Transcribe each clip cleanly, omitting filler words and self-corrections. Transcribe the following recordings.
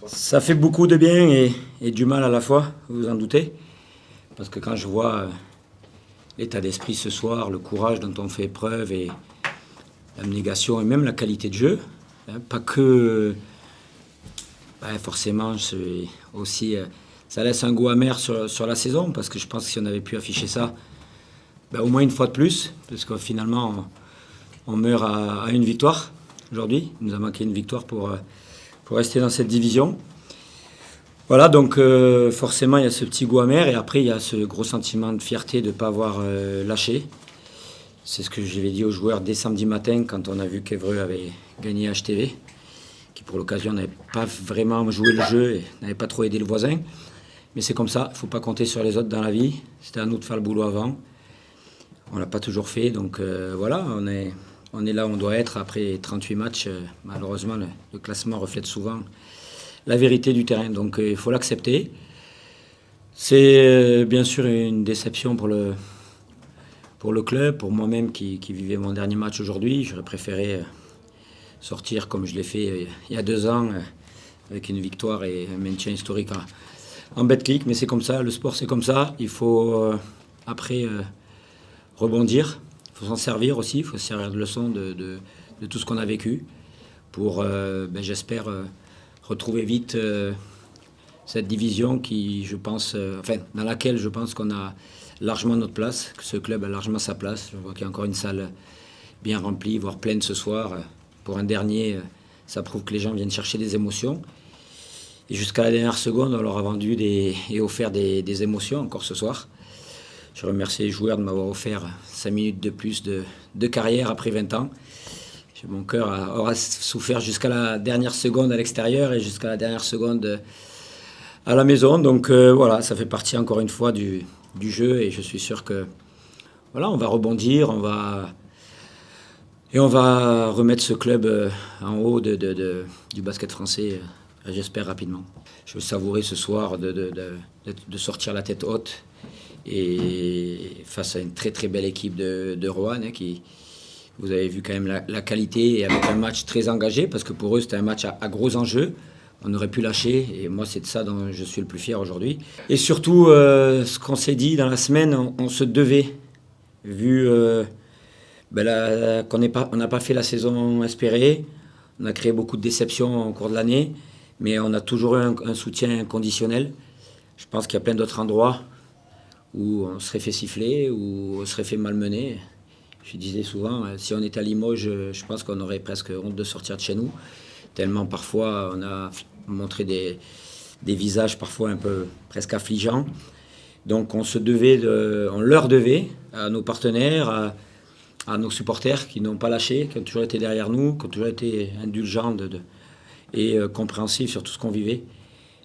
Ça fait beaucoup de bien et du mal à la fois, vous vous en doutez. Parce que quand je vois l'état d'esprit ce soir, le courage dont on fait preuve et l'abnégation et même la qualité de jeu, hein, pas que forcément aussi ça laisse un goût amer sur la saison, parce que je pense que si on avait pu afficher ça au moins une fois de plus, parce que finalement on meurt à une victoire aujourd'hui. Il nous a manqué une victoire pour rester dans cette division. Voilà, donc forcément il y a ce petit goût amer, et après il y a ce gros sentiment de fierté de ne pas avoir lâché. C'est ce que j'avais dit aux joueurs dès samedi matin quand on a vu qu'Évreux avait gagné HTV, qui pour l'occasion n'avait pas vraiment joué le jeu et n'avait pas trop aidé le voisin. Mais c'est comme ça, il ne faut pas compter sur les autres dans la vie. C'était à nous de faire le boulot avant. On ne l'a pas toujours fait, donc voilà, on est là où on doit être après 38 matchs. Malheureusement, le classement reflète souvent la vérité du terrain, donc il faut l'accepter. C'est bien sûr une déception pour le club, pour moi-même qui vivais mon dernier match aujourd'hui. J'aurais préféré sortir comme je l'ai fait il y a 2 ans, avec une victoire et un maintien historique en Betclic, mais c'est comme ça, le sport c'est comme ça. Il faut après rebondir, il faut s'en servir aussi, il faut se servir de leçon de tout ce qu'on a vécu pour, j'espère, retrouver vite cette division qui, je pense, dans laquelle je pense qu'on a largement notre place, que ce club a largement sa place. Je vois qu'il y a encore une salle bien remplie, voire pleine ce soir. Pour un dernier, ça prouve que les gens viennent chercher des émotions. Et jusqu'à la dernière seconde, on leur a vendu et offert des émotions encore ce soir. Je remercie les joueurs de m'avoir offert 5 minutes de plus de carrière après 20 ans. Mon cœur aura souffert jusqu'à la dernière seconde à l'extérieur et jusqu'à la dernière seconde à la maison. Donc voilà, ça fait partie encore une fois du jeu, et je suis sûr que voilà, on va rebondir, on va remettre ce club en haut du basket français, j'espère rapidement. Je veux savourer ce soir de sortir la tête haute et face à une très très belle équipe de Roanne, qui, vous avez vu quand même la qualité, et avec un match très engagé, parce que pour eux c'était un match à gros enjeux. On aurait pu lâcher, et moi c'est de ça dont je suis le plus fier aujourd'hui. Et surtout, ce qu'on s'est dit dans la semaine, on se devait, vu qu'on n'a pas fait la saison espérée, on a créé beaucoup de déceptions au cours de l'année, mais on a toujours eu un soutien inconditionnel. Je pense qu'il y a plein d'autres endroits où on serait fait siffler, où on serait fait malmener. Je disais souvent, si on était à Limoges, je pense qu'on aurait presque honte de sortir de chez nous, tellement parfois on a montré des visages parfois un peu presque affligeants. Donc on leur devait, à nos partenaires, à nos supporters qui n'ont pas lâché, qui ont toujours été derrière nous, qui ont toujours été indulgents et compréhensifs sur tout ce qu'on vivait.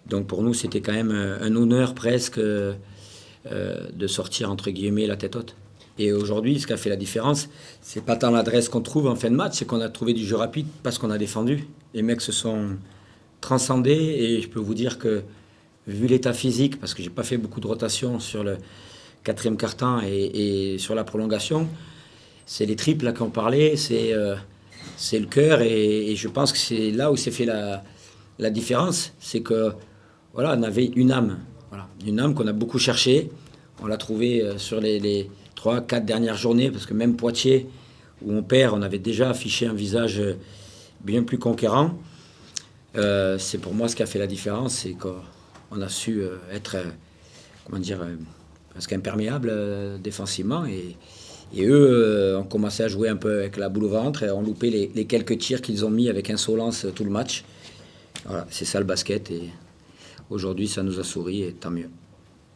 Donc pour nous, c'était quand même un honneur presque de sortir, entre guillemets, la tête haute. Et aujourd'hui, ce qui a fait la différence, c'est pas tant l'adresse qu'on trouve en fin de match, c'est qu'on a trouvé du jeu rapide parce qu'on a défendu. Les mecs se sont transcendés, et je peux vous dire que, vu l'état physique, parce que j'ai pas fait beaucoup de rotation sur le 4e quart-temps et sur la prolongation, c'est les triples là qu'on parlait, c'est le cœur, et je pense que c'est là où s'est fait la différence. C'est que voilà, on avait une âme, qu'on a beaucoup cherché. On l'a trouvé sur les 3-4 dernières journées, parce que même Poitiers, où on perd, on avait déjà affiché un visage bien plus conquérant. C'est pour moi ce qui a fait la différence, c'est qu'on a su être, presque imperméable défensivement, et eux ont commencé à jouer un peu avec la boule au ventre et ont loupé les quelques tirs qu'ils ont mis avec insolence tout le match. Voilà, c'est ça le basket, et aujourd'hui ça nous a souri, et tant mieux.